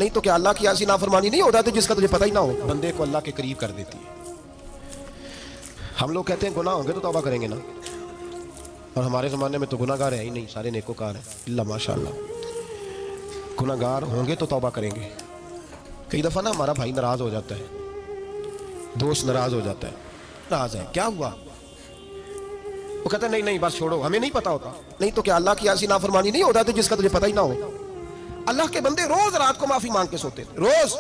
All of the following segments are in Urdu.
نہیں تو کیا اللہ کی ایسی نافرمانی نہیں ہو جاتی جس کا تجھے پتہ ہی نہ ہو، بندے کو اللہ کے قریب کر دیتی ہے۔ ہم لوگ کہتے ہیں گناہ ہوں گے تو توبہ کریں گے نا، اور ہمارے زمانے میں تو گناہ گار ہے ہی نہیں، سارے نیکوکار ہیں اللہ ماشاء اللہ۔ گناہ گار ہوں گے تو توبہ کریں گے۔ کئی دفعہ نا ہمارا بھائی ناراض ہو جاتا ہے، دوست ناراض ہو جاتا ہے، ناراض ہے کیا ہوا، وہ کہتا ہے نہیں نہیں بس چھوڑو، ہمیں نہیں پتا ہوتا۔ نہیں تو کیا اللہ کی ایسی نافرمانی نہیں ہو جاتی جس کا تجھے پتہ ہی نہ ہو۔ اللہ کے بندے روز رات کو معافی مانگ کے سوتے تھے، روز،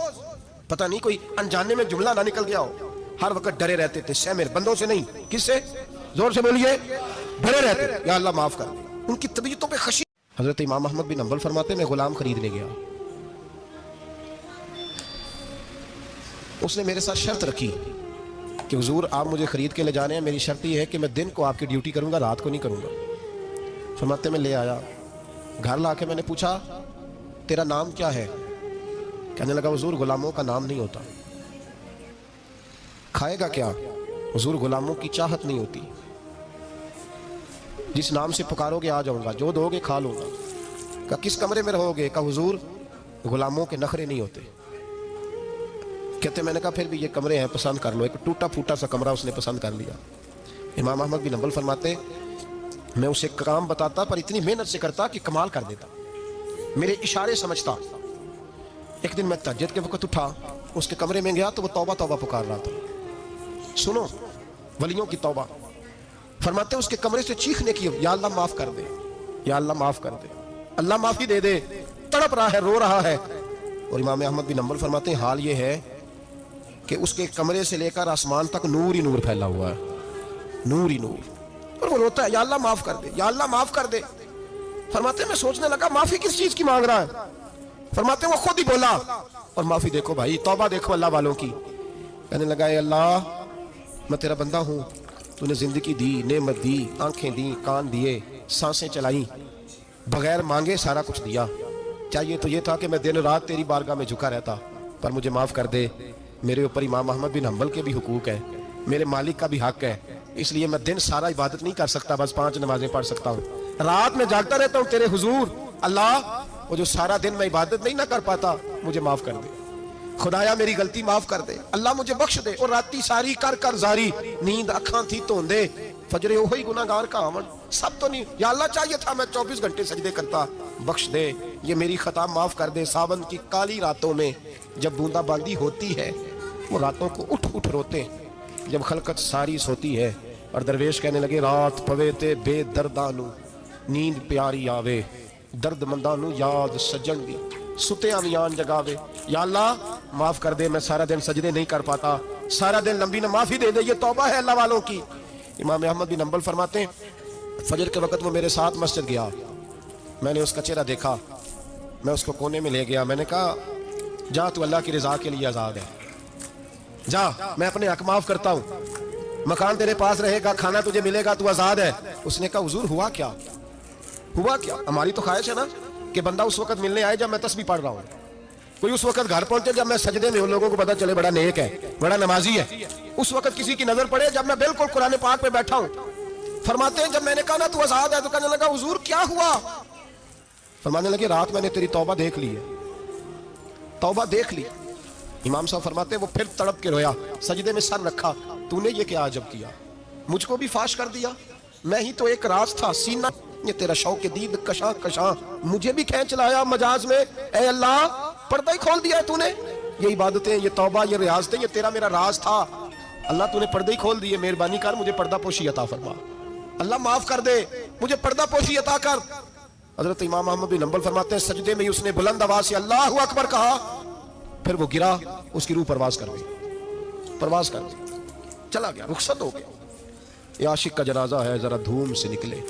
پتہ نہیں کوئی انجانے میں جملہ نہ نکل گیا ہو، ہر وقت ڈرے رہتے تھے، سہ میرے بندوں سے نہیں، کس سے؟ زور سے بولیے، ڈرے رہتے یا اللہ معاف کر دے۔ ان کی طبیعتوں پہ خشی۔ حضرت امام احمد بن حنبل فرماتے میں غلام خریدنے گیا، اس نے میرے ساتھ شرط رکھی کہ حضور آپ مجھے خرید کے لے جانے ہیں، میری شرط یہ ہے کہ میں دن کو آپ کی ڈیوٹی کروں گا، رات کو نہیں کروں گا۔ فرماتے میں لے آیا، گھر لا کے میں نے پوچھا تیرا نام کیا ہے؟ کہنے لگا حضور غلاموں کا نام نہیں ہوتا۔ کھائے گا کیا؟ حضور غلاموں کی چاہت نہیں ہوتی، جس نام سے پکارو گے آ جاؤں گا، جو دو گے کھا لوں گا۔ کہا کس کمرے میں رہو گے؟ کہا حضور غلاموں کے نخرے نہیں ہوتے۔ کہتے میں نے کہا پھر بھی یہ کمرے ہیں پسند کر لو۔ ایک ٹوٹا پھوٹا سا کمرہ اس نے پسند کر لیا۔ امام احمد بن حنبل فرماتے میں اسے کام بتاتا پر اتنی محنت سے کرتا کہ کمال کر دیتا، میرے اشارے سمجھتا۔ ایک دن میں تہجد کے وقت اٹھا، اس کے کمرے میں گیا تو وہ توبہ توبہ پکار رہا تھا۔ سنو ولیوں کی توبہ، فرماتے اس کے کمرے سے چیخنے کی، یا اللہ معاف کر دے، یا اللہ معاف کر دے، اللہ معافی دے دے، تڑپ رہا ہے، رو رہا ہے۔ اور امام احمد بن حنبل فرماتے ہیں حال یہ ہے کہ اس کے کمرے سے لے کر آسمان تک نور ہی نور پھیلا ہوا ہے، نور ہی نور، اور وہ روتا ہے یا اللہ معاف کر دے، یا اللہ معاف کر دے۔ فرماتے ہیں میں سوچنے لگا معافی کس چیز کی مانگ رہا ہے؟ فرماتے ہیں وہ خود ہی بولا، اور معافی دیکھو بھائی، توبہ دیکھو اللہ والوں کی۔ کہنے لگا اے اللہ میں تیرا بندہ ہوں، تو نے زندگی دی، نعمت دی، آنکھیں دی، کان دیے، سانسیں چلائیں، بغیر مانگے سارا کچھ دیا۔ چاہیے تو یہ تھا کہ میں دن رات تیری بارگاہ میں جھکا رہتا، پر مجھے معاف کر دے۔ میرے اوپر امام احمد بن حنبل کے بھی حقوق ہے، میرے مالک کا بھی حق ہے، اس لیے میں دن سارا عبادت نہیں کر سکتا، بس 5 نمازیں پڑھ سکتا ہوں، رات میں جاگتا رہتا ہوں تیرے حضور۔ اللہ وہ جو سارا دن میں عبادت نہیں نہ کر پاتا مجھے معاف کر دے، خدایا میری غلطی معاف کر دے، اللہ مجھے بخش دے۔ اور راتی ساری کر کر زاری، نیند اکھاں تھی توندے، فجرے وہی گناہگار کا آمن، سب تو نہیں، یا اللہ چاہیے تھا میں 24 گھنٹے سجدے کرتا، بخش دے، یہ میری خطا معاف کر دے۔ ساون کی کالی راتوں میں جب بوندا باندی ہوتی ہے، وہ راتوں کو اٹھ اٹھ روتے ہیں، جب خلقت ساری سوتی ہے، اور درویش کہنے لگے رات پوے تے بے دردانو نیند پیاری آوے، درد مندانو یاد سجن دی ستے آمیان جگاوے۔ یا اللہ معاف کر دے، میں سارا دن سجدے نہیں کر پاتا، سارا دن لمبی معافی دے دے، یہ توبہ ہے اللہ والوں کی۔ امام احمد بن حنبل فرماتے ہیں فجر کے وقت وہ میرے ساتھ مسجد گیا، میں نے اس کا چہرہ دیکھا، میں اس کو کونے میں لے گیا، میں نے کہا جا تو اللہ کی رضا کے لیے آزاد ہے، جا میں اپنے حق معاف کرتا ہوں، مکان تیرے پاس رہے گا، کھانا تجھے ملے گا، تو آزاد ہے۔ اس نے کہا حضور ہوا کیا؟ ہوا کیا؟ ہماری تو خواہش ہے نا کہ بندہ اس وقت ملنے آئے جب میں تسبیح پڑھ رہا ہوں، کوئی اس وقت گھر پہنچے جب میں سجدے میں ہوں، لوگوں کو پتا چلے بڑا نیک ہے، بڑا نمازی ہے، اس وقت کسی کی نظر پڑے جب میں بالکل قرآن پاک پہ بیٹھا ہوں۔ فرماتے ہیں جب میں نے کہا نا تو آزاد ہے، تو کہنے لگا حضور کیا ہوا؟ فرمانے لگے رات میں نے تیری توبہ دیکھ لی ہے، توبہ دیکھ لی۔ امام صاحب فرماتے ہیں وہ پھر تڑپ کے رویا، سجدے میں سر رکھا، تو نے یہ کیا عجب کیا، مجھ کو بھی فاش کر دیا، میں ہی تو ایک راز تھا، سینہ یہ تیرا شوق دید کشاں کشاں مجھے بھی کھینچ لایا مجاز میں، اے اللہ پردہ ہی کھول دیا ہے تو نے، یہ عبادتیں، یہ توبہ، یہ ریاضتیں، یہ تیرا میرا راز تھا، اللہ تو نے پردہ ہی کھول دیے، مہربانی کر مجھے پردہ پوشی عطا فرما، اللہ معاف کر دے، مجھے پردہ پوشی عطا کر۔ حضرت امام احمد بن حنبل فرماتے ہیں سجدے میں ہی اس نے بلند آواز سے اللہ اکبر کہا، پھر وہ گرا، اس کی روح پرواز کر گئی، پرواز کر گئی، چلا گیا، رخصت ہو گیا۔ یہ عاشق کا جنازہ ہے، ذرا دھوم سے نکلے،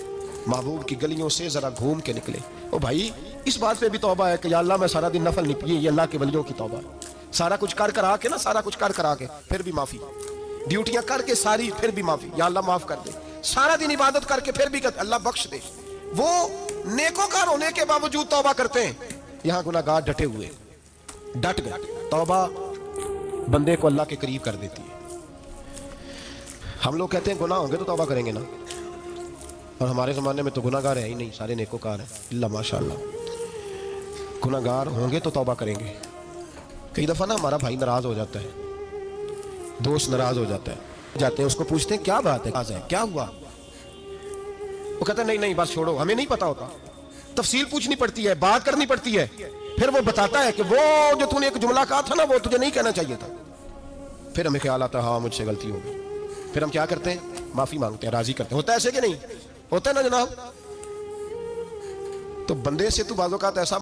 محبوب کی گلیوں سے ذرا گھوم کے نکلے۔ او بھائی اس بات پہ بھی توبہ ہے کہ یا اللہ میں سارا دن نفل نہیں پیے، یہ اللہ کے ولیوں کی توبہ ہے، سارا کچھ کر کر آ کے نا، سارا کچھ کر کر آ کے پھر بھی معافی، ڈیوٹیاں کر کے ساری پھر بھی معافی، یا اللہ معاف کر دے، سارا دن عبادت کر کے پھر بھی کہ اللہ بخش دے۔ وہ نیکوکار ہونے کے باوجود توبہ کرتے ہیں، یہاں گناہ گار ڈٹے ہوئے، ڈٹ گئے۔ توبہ بندے کو اللہ کے قریب کر دیتی ہے۔ ہم لوگ کہتے ہیں گناہ ہوں گے تو توبہ کریں گے نا، اور ہمارے زمانے میں تو گناہ گار ہے ہی نہیں، سارے نیکوکار ہیں اللہ ماشاء اللہ۔ گناہ گار ہوں گے تو توبہ کریں گے، کئی دفعہ نا ہمارا بھائی ناراض ہو جاتا ہے، دوست ناراض ہو جاتا ہے، جاتے ہیں اس کو پوچھتے ہیں کیا بات ہے، کیا ہوا؟ وہ کہتا ہے نہیں نہیں بس چھوڑو، ہمیں نہیں پتا ہوتا، تفصیل پوچھنی پڑتی ہے، بات کرنی پڑتی ہے، پھر وہ بتاتا ہے کہ وہ جو تو نے ایک جملہ کہا تھا نا وہ تجھے نہیں کہنا چاہیے تھا. پھر ہمیں خیال آتا ہے ہاں مجھ سے غلطی ہو گئی، پھر ہم کیا کرتے ہیں؟ معافی مانگتے ہیں، راضی کرتے ہیں. ہوتا ہے ایسے کہ نہیں ہوتا ہے نا جناب؟ تو بندے سے تو بعض اوقات ایسا